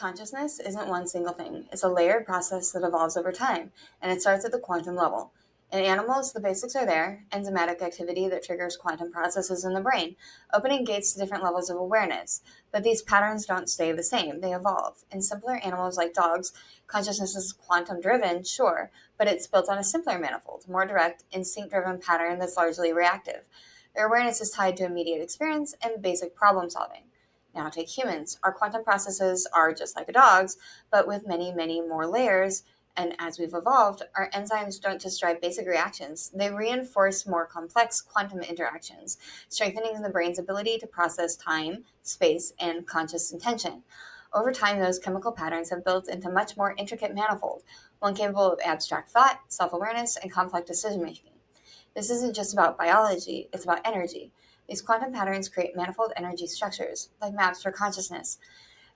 Consciousness isn't one single thing. It's a layered process that evolves over time, and it starts at the quantum level. In animals, the basics are there: enzymatic activity that triggers quantum processes in the brain, opening gates to different levels of awareness. But these patterns don't stay the same, they evolve. In simpler animals like dogs, consciousness is quantum driven, sure, but it's built on a simpler manifold, more direct, instinct driven pattern that's largely reactive. Their awareness is tied to immediate experience and basic problem solving. Now take humans. Our quantum processes are just like a dog's, but with many, many more layers. And as we've evolved, our enzymes don't just drive basic reactions, they reinforce more complex quantum interactions, strengthening the brain's ability to process time, space, and conscious intention. Over time, those chemical patterns have built into much more intricate manifold, one capable of abstract thought, self-awareness, and complex decision-making. This isn't just about biology, it's about energy. These quantum patterns create manifold energy structures, like maps for consciousness.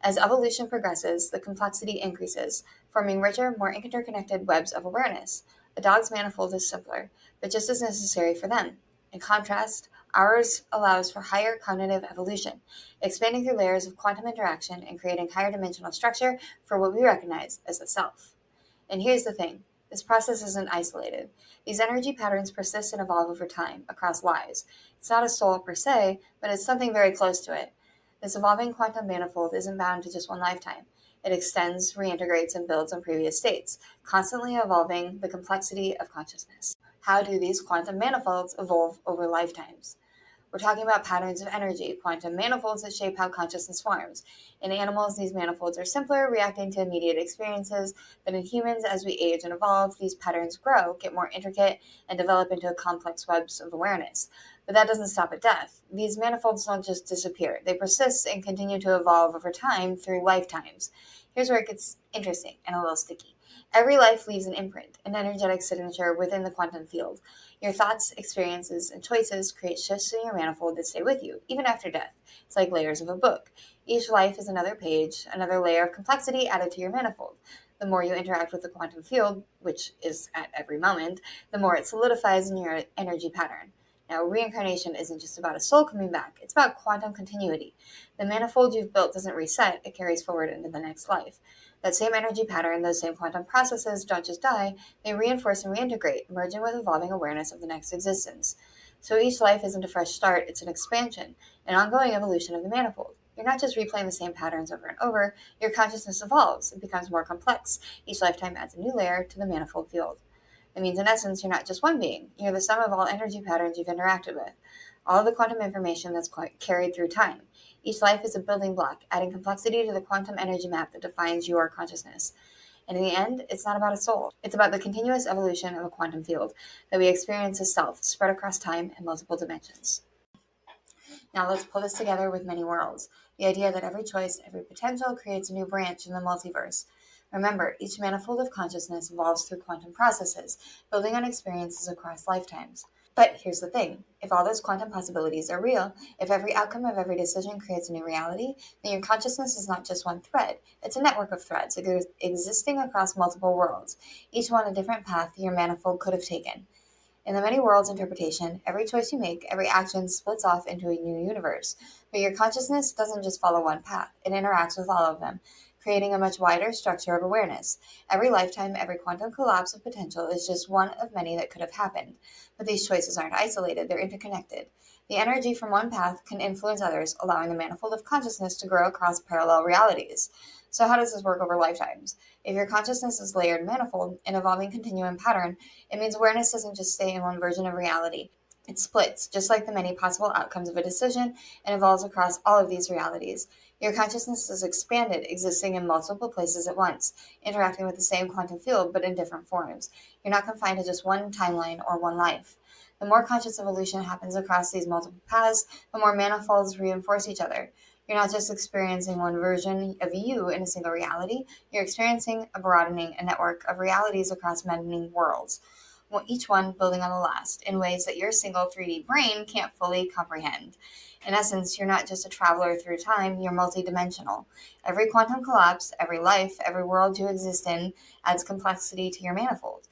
As evolution progresses, the complexity increases, forming richer, more interconnected webs of awareness. A dog's manifold is simpler, but just as necessary for them. In contrast, ours allows for higher cognitive evolution, expanding through layers of quantum interaction and creating higher dimensional structure for what we recognize as the self. And here's the thing: this process isn't isolated. These energy patterns persist and evolve over time, across lives. It's not a soul per se, but it's something very close to it. This evolving quantum manifold isn't bound to just one lifetime. It extends, reintegrates, and builds on previous states, constantly evolving the complexity of consciousness. How do these quantum manifolds evolve over lifetimes? We're talking about patterns of energy, quantum manifolds that shape how consciousness forms. In animals, these manifolds are simpler, reacting to immediate experiences, but in humans, as we age and evolve, these patterns grow, get more intricate, and develop into complex webs of awareness. But that doesn't stop at death. These manifolds don't just disappear. They persist and continue to evolve over time through lifetimes. Here's where it gets interesting and a little sticky. Every life leaves an imprint, an energetic signature within the quantum field. Your thoughts, experiences, and choices create shifts in your manifold that stay with you, even after death. It's like layers of a book. Each life is another page, another layer of complexity added to your manifold. The more you interact with the quantum field, which is at every moment, the more it solidifies in your energy pattern. Now, reincarnation isn't just about a soul coming back, it's about quantum continuity. The manifold you've built doesn't reset, it carries forward into the next life. That same energy pattern, those same quantum processes don't just die, they reinforce and reintegrate, merging with evolving awareness of the next existence. So each life isn't a fresh start, it's an expansion, an ongoing evolution of the manifold. You're not just replaying the same patterns over and over, your consciousness evolves, it becomes more complex. Each lifetime adds a new layer to the manifold field. It means, in essence, you're not just one being, you're the sum of all energy patterns you've interacted with, all of the quantum information that's carried through time. Each life is a building block, adding complexity to the quantum energy map that defines your consciousness. And in the end, it's not about a soul. It's about the continuous evolution of a quantum field that we experience as self, spread across time and multiple dimensions. Now let's pull this together with many worlds. The idea that every choice, every potential creates a new branch in the multiverse. Remember, each manifold of consciousness evolves through quantum processes, building on experiences across lifetimes. But here's the thing: if all those quantum possibilities are real, if every outcome of every decision creates a new reality, then your consciousness is not just one thread. It's a network of threads existing across multiple worlds, each one a different path your manifold could have taken. In the many worlds interpretation, every choice you make, every action splits off into a new universe. But your consciousness doesn't just follow one path, it interacts with all of them, creating a much wider structure of awareness. Every lifetime, every quantum collapse of potential is just one of many that could have happened. But these choices aren't isolated, they're interconnected. The energy from one path can influence others, allowing the manifold of consciousness to grow across parallel realities. So how does this work over lifetimes? If your consciousness is layered manifold, an evolving continuum pattern, it means awareness doesn't just stay in one version of reality. It splits, just like the many possible outcomes of a decision, and evolves across all of these realities. Your consciousness is expanded, existing in multiple places at once, interacting with the same quantum field but in different forms. You're not confined to just one timeline or one life. The more conscious evolution happens across these multiple paths, the more manifolds reinforce each other. You're not just experiencing one version of you in a single reality, you're experiencing a broadening a network of realities across many worlds, each one building on the last, in ways that your single 3D brain can't fully comprehend. In essence, you're not just a traveler through time, you're multidimensional. Every quantum collapse, every life, every world you exist in adds complexity to your manifold.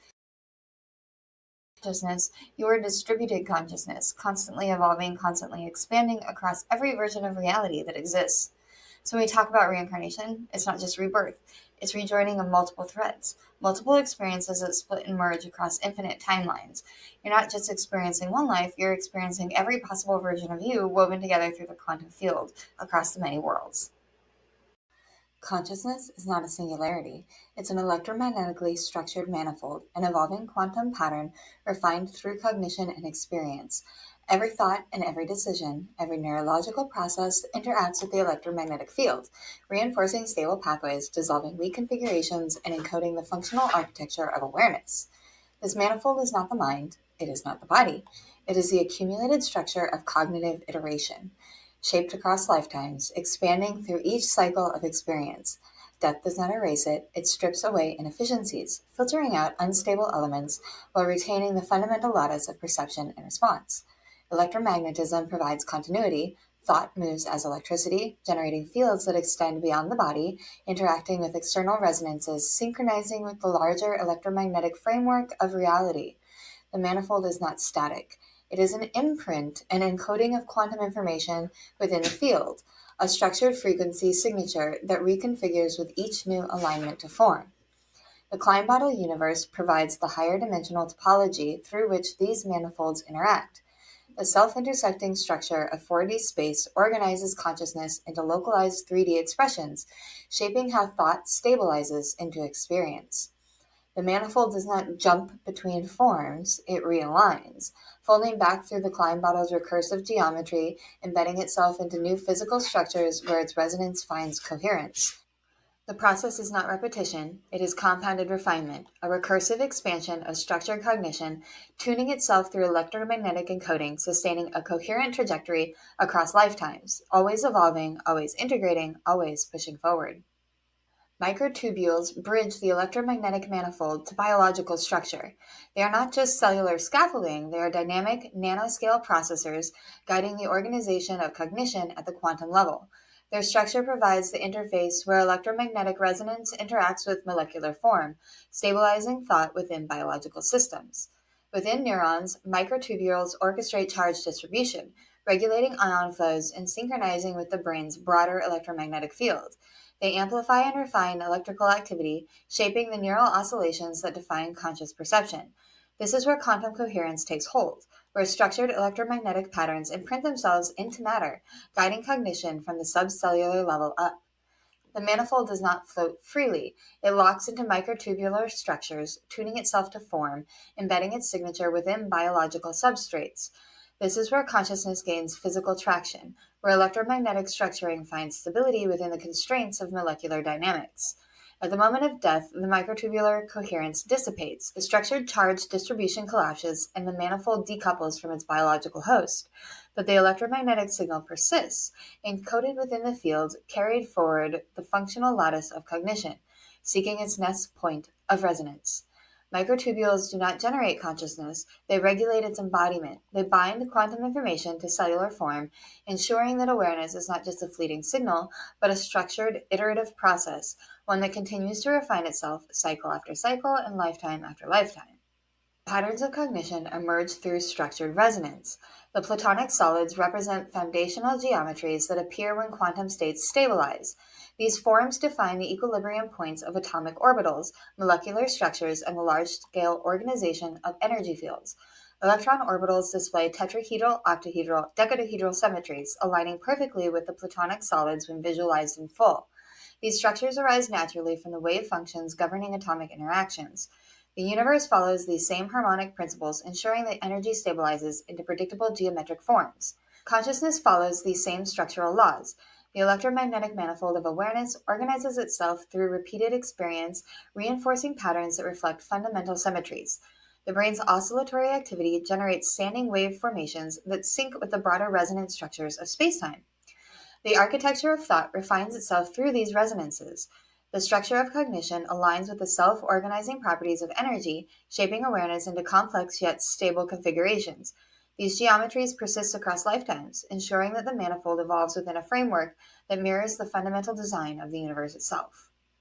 Consciousness, you are distributed consciousness, constantly evolving, constantly expanding across every version of reality that exists. So when we talk about reincarnation, it's not just rebirth, it's rejoining of multiple threads, multiple experiences that split and merge across infinite timelines. You're not just experiencing one life, you're experiencing every possible version of you woven together through the quantum field across the many worlds. Consciousness is not a singularity. It's an electromagnetically structured manifold, an evolving quantum pattern refined through cognition and experience. Every thought and every decision, every neurological process interacts with the electromagnetic field, reinforcing stable pathways, dissolving weak configurations, and encoding the functional architecture of awareness. This manifold is not the mind, it is not the body. It is the accumulated structure of cognitive iteration, shaped across lifetimes, expanding through each cycle of experience. Death does not erase it, it strips away inefficiencies, filtering out unstable elements while retaining the fundamental lattice of perception and response. Electromagnetism provides continuity. Thought moves as electricity, generating fields that extend beyond the body, interacting with external resonances, synchronizing with the larger electromagnetic framework of reality. The manifold is not static. It is an imprint, an encoding of quantum information within the field, a structured frequency signature that reconfigures with each new alignment to form. The Klein bottle universe provides the higher dimensional topology through which these manifolds interact. The self-intersecting structure of 4D space organizes consciousness into localized 3D expressions, shaping how thought stabilizes into experience. The manifold does not jump between forms, it realigns, folding back through the Klein bottle's recursive geometry, embedding itself into new physical structures where its resonance finds coherence. The process is not repetition, it is compounded refinement, a recursive expansion of structured cognition, tuning itself through electromagnetic encoding, sustaining a coherent trajectory across lifetimes, always evolving, always integrating, always pushing forward. Microtubules bridge the electromagnetic manifold to biological structure. They are not just cellular scaffolding, they are dynamic, nanoscale processors guiding the organization of cognition at the quantum level. Their structure provides the interface where electromagnetic resonance interacts with molecular form, stabilizing thought within biological systems. Within neurons, microtubules orchestrate charge distribution, regulating ion flows and synchronizing with the brain's broader electromagnetic field. They amplify and refine electrical activity, shaping the neural oscillations that define conscious perception. This is where quantum coherence takes hold, where structured electromagnetic patterns imprint themselves into matter, guiding cognition from the subcellular level up. The manifold does not float freely. It locks into microtubular structures, tuning itself to form, embedding its signature within biological substrates. This is where consciousness gains physical traction, where electromagnetic structuring finds stability within the constraints of molecular dynamics. At the moment of death, the microtubular coherence dissipates, the structured charge distribution collapses, and the manifold decouples from its biological host. But the electromagnetic signal persists, encoded within the field, carried forward the functional lattice of cognition, seeking its next point of resonance. Microtubules do not generate consciousness, they regulate its embodiment. They bind quantum information to cellular form, ensuring that awareness is not just a fleeting signal, but a structured, iterative process, one that continues to refine itself cycle after cycle and lifetime after lifetime. Patterns of cognition emerge through structured resonance. The Platonic solids represent foundational geometries that appear when quantum states stabilize. These forms define the equilibrium points of atomic orbitals, molecular structures, and the large-scale organization of energy fields. Electron orbitals display tetrahedral, octahedral, dodecahedral symmetries, aligning perfectly with the Platonic solids when visualized in full. These structures arise naturally from the wave functions governing atomic interactions. The universe follows these same harmonic principles, ensuring that energy stabilizes into predictable geometric forms. Consciousness follows these same structural laws. The electromagnetic manifold of awareness organizes itself through repeated experience, reinforcing patterns that reflect fundamental symmetries. The brain's oscillatory activity generates standing wave formations that sync with the broader resonance structures of spacetime. The architecture of thought refines itself through these resonances. The structure of cognition aligns with the self-organizing properties of energy, shaping awareness into complex yet stable configurations. These geometries persist across lifetimes, ensuring that the manifold evolves within a framework that mirrors the fundamental design of the universe itself.